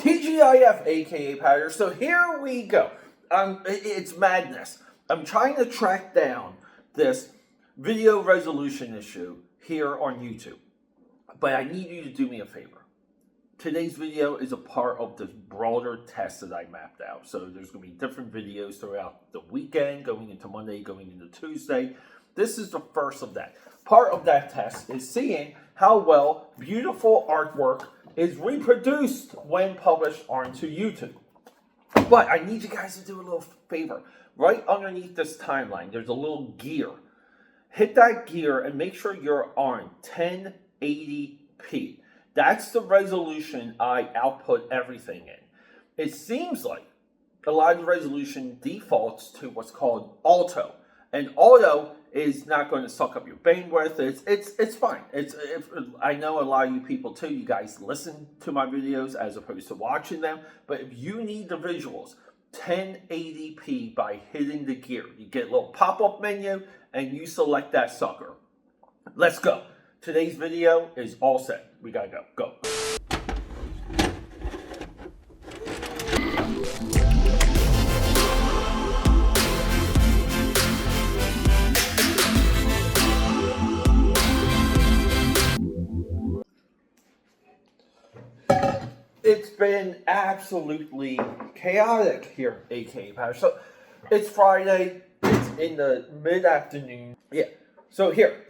TGIF, aka Patter. So here we go. It's madness. I'm trying to track down this video resolution issue here on YouTube. But I need you to do me a favor. Today's video is a part of this broader test that I mapped out. So there's going to be different videos throughout the weekend, going into Monday, going into Tuesday. This is the first of that. Part of that test is seeing how well beautiful artwork is reproduced when published onto YouTube. But I need you guys to do a little favor. Right underneath this timeline, there's a little gear. Hit that gear and make sure you're on 1080p. That's the resolution I output everything in. It seems like a lot of the resolution defaults to what's called auto. And auto is not going to suck up your bandwidth. It's fine. I know a lot of you people too, you guys listen to my videos as opposed to watching them. But if you need the visuals, 1080p by hitting the gear. You get a little pop-up menu and you select that sucker. Let's go. Today's video is all set. We gotta go. Go. It's been absolutely chaotic here, AKAPAD. So it's Friday. It's in the mid-afternoon. Yeah. So here.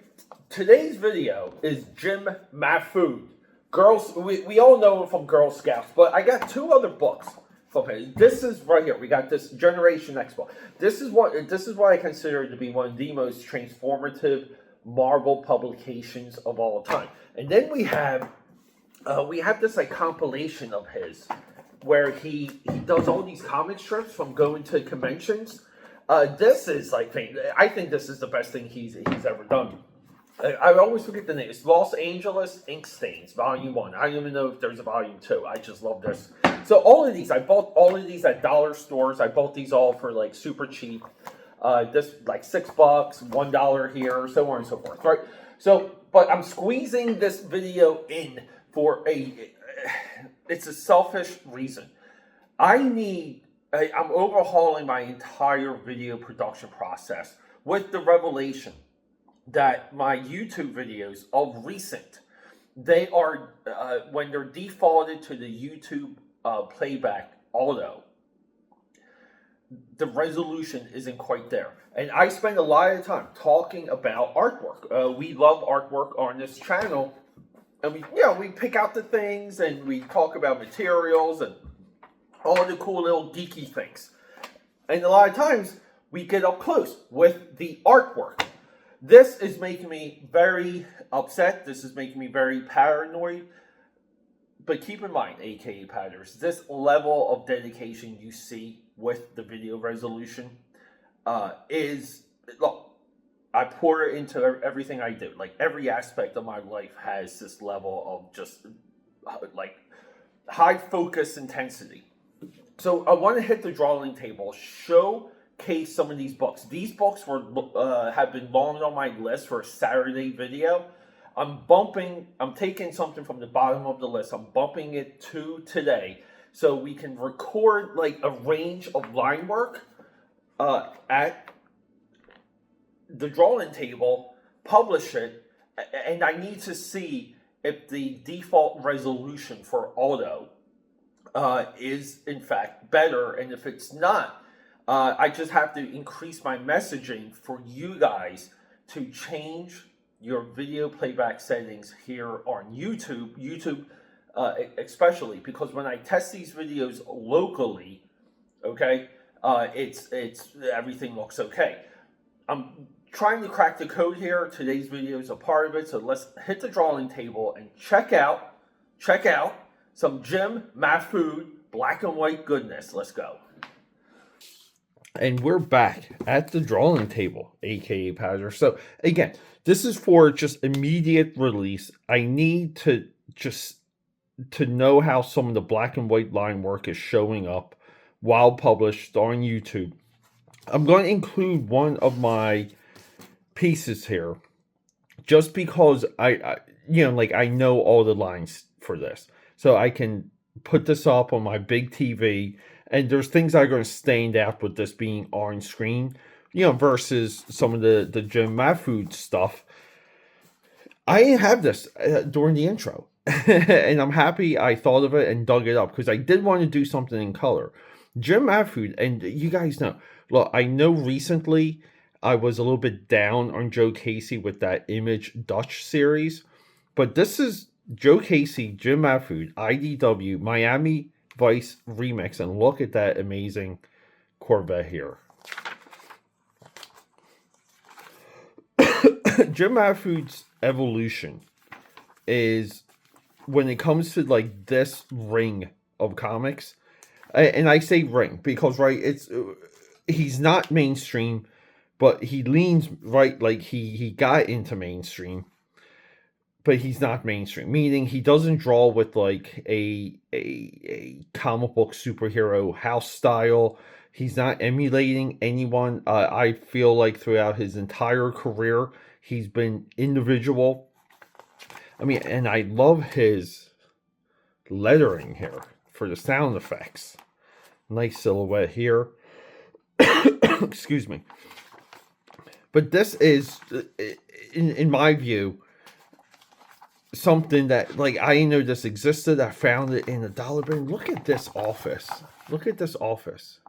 Today's video is Jim Mahfood. Girls, we all know him from Girl Scouts, but I got two other books from him. This is right here. We got this Generation X book. This is what I consider to be one of the most transformative Marvel publications of all time. And then we have this like compilation of his where he does all these comic strips from going to conventions. This is like, I think this is the best thing he's ever done. I always forget the name. It's Los Angeles Ink Stains, Volume 1. I don't even know if there's a Volume 2. I just love this. So all of these, I bought all of these at dollar stores. I bought these all for like super cheap. This like $6, $1 here, so on and so forth, right? So, but I'm squeezing this video in for it's a selfish reason. I'm overhauling my entire video production process with the revelation that my YouTube videos of recent, they are, when they're defaulted to the YouTube playback auto, the resolution isn't quite there. And I spend a lot of time talking about artwork. We love artwork on this channel. And we pick out the things and we talk about materials and all the cool little geeky things. And a lot of times we get up close with the artwork. This is making me very upset. This is making me very paranoid. But keep in mind, AKAPADers, this level of dedication you see with the video resolution look, I pour it into everything I do. Like every aspect of my life has this level of just like high focus intensity. So I want to hit the drawing table, showcase some of these books. These books have been long on my list for a Saturday video. I'm taking something from the bottom of the list. I'm bumping it to today so we can record like a range of line work at the drawing table, publish it, and I need to see if the default resolution for auto is in fact better, and if it's not, I just have to increase my messaging for you guys to change your video playback settings here on YouTube especially, because when I test these videos locally, okay, it's everything looks okay. I'm trying to crack the code here. Today's video is a part of it, so let's hit the drawing table and check out some Jim Mahfood black and white goodness. Let's go. And we're back at the drawing table, AKAPAD. So again, this is for just immediate release. I need to know how some of the black and white line work is showing up while published on YouTube. I'm going to include one of my pieces here just because I know all the lines for this. So I can put this up on my big TV, and there's things that are going to stand out with this being on screen, versus some of the Jim Mahfood stuff. I didn't have this during the intro, and I'm happy I thought of it and dug it up because I did want to do something in color. Jim Mahfood, and you guys know, look, I know recently I was a little bit down on Joe Casey with that Image Dutch series, but this is Joe Casey, Jim Mahfood, IDW, Miami Vice remix, and look at that amazing Corvette here. Jim Mahfood's evolution is, when it comes to like this ring of comics, and I say ring because he's not mainstream, but he leans right, like he got into mainstream, but he's not mainstream, meaning he doesn't draw with like a comic book superhero house style. He's not emulating anyone. I feel like throughout his entire career, he's been individual. I mean, and I love his lettering here for the sound effects. Nice silhouette here. Excuse me. But this is, in my view, something that, like, I didn't know this existed. I found it in a dollar bin. Look at this office. Look at this office.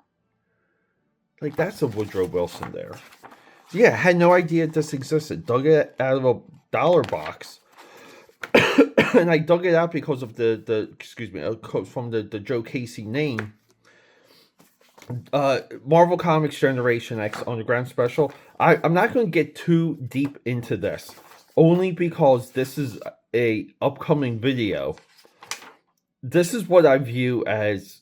Like, that's a Woodrow Wilson there. Yeah, I had no idea this existed. Dug it out of a dollar box. And I dug it out because of from the Joe Casey name. Marvel Comics Generation X Underground Special. I'm not going to get too deep into this, only because this is a upcoming video. This is what I view as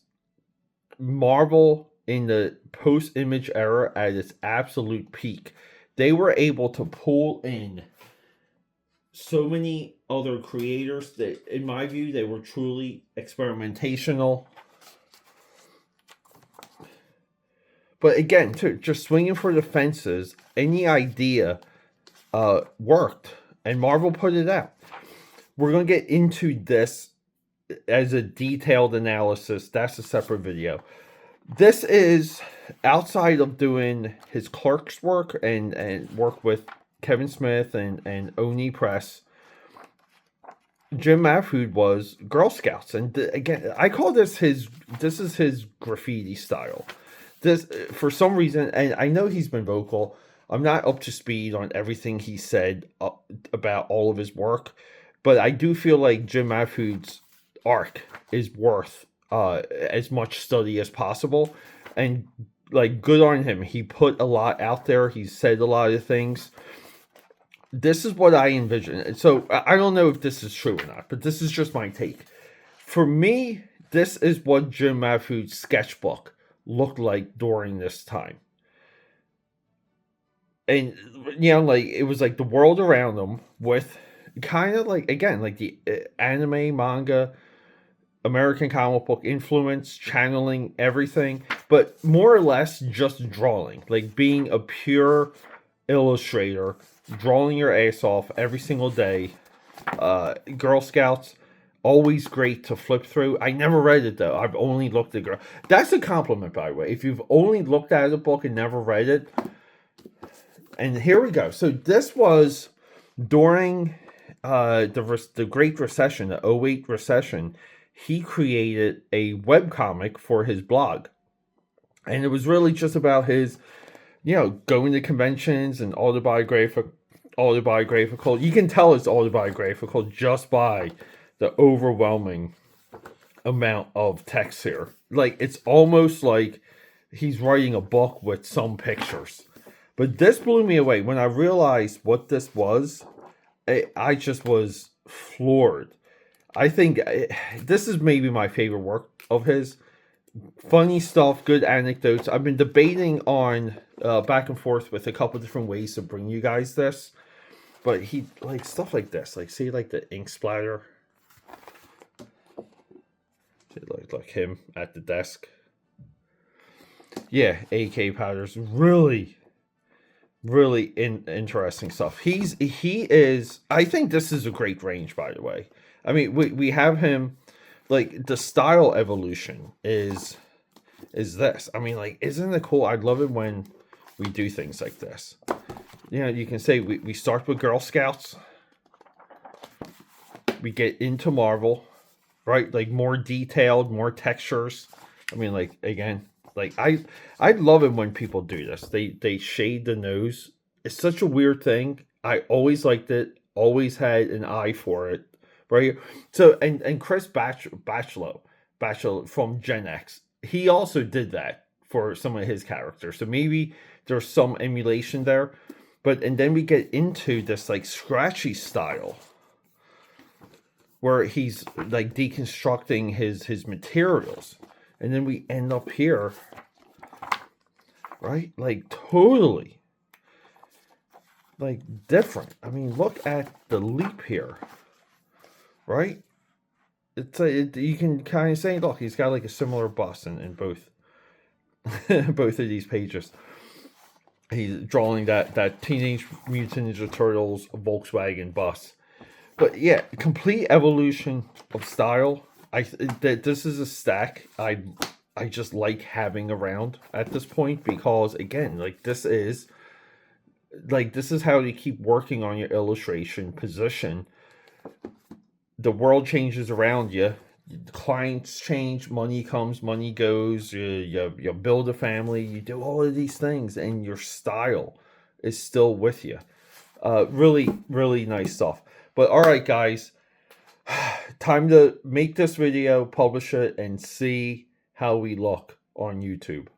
Marvel in the post-Image era at its absolute peak. They were able to pull in so many other creators that, in my view, they were truly experimentational. But again, just swinging for the fences, any idea worked, and Marvel put it out. We're going to get into this as a detailed analysis. That's a separate video. This is outside of doing his Clerks work and work with Kevin Smith and Oni Press. Jim Mahfood was Girl Scouts, and again, I call this is his graffiti style. This, for some reason, and I know he's been vocal, I'm not up to speed on everything he said about all of his work, but I do feel like Jim Mahfood's arc is worth as much study as possible, and like, good on him. He put a lot out there. He said a lot of things. This is what I envision. So I don't know if this is true or not, but this is just my take. For me, this is what Jim Mahfood's sketchbook looked like during this time. And, like, it was like the world around them with kind of like, again, like the anime, manga, American comic book influence, channeling everything, but more or less just drawing, like being a pure illustrator, drawing your ass off every single day. Girl Scouts, always great to flip through. I never read it though. I've only looked at That's a compliment, by the way. If you've only looked at a book and never read it. And here we go. So this was during the Great Recession, the 2008 recession. He created a webcomic for his blog. And it was really just about his, going to conventions and autobiographical. You can tell it's autobiographical just by the overwhelming amount of text here. Like, it's almost like he's writing a book with some pictures. But this blew me away. When I realized what this was, I just was floored. I think this is maybe my favorite work of his. Funny stuff, good anecdotes. I've been debating on back and forth with a couple different ways to bring you guys this. But he, like, stuff like this. Like, see, like, the ink splatter. See, like him at the desk. Yeah, AKAPADers. Really, really interesting stuff. He is, I think this is a great range, by the way. I mean, we have him like the style evolution is this. I mean, like, isn't it cool? I love it when we do things like this. You know, you can say we start with Girl Scouts, we get into Marvel, right? Like more detailed, more textures. I mean, like, again, like I love it when people do this. They shade the nose. It's such a weird thing. I always liked it. Always had an eye for it, right? So and Chris Bachalo from Gen X, he also did that for some of his characters. So maybe there's some emulation there, but and then we get into this like scratchy style where he's like deconstructing his materials, and then we end up here, right? Like totally like different. I mean, look at the leap here, right? It's you can kind of say, look, he's got like a similar bust in both both of these pages. He's drawing that Teenage Mutant Ninja Turtles Volkswagen bus. But yeah, complete evolution of style. This is a stack I just like having around at this point, because again, like this is how you keep working on your illustration position. The world changes around you. Clients change, money comes, money goes. You build a family, you do all of these things, and your style is still with you. Really, really nice stuff. But all right, guys, time to make this video, publish it, and see how we look on YouTube.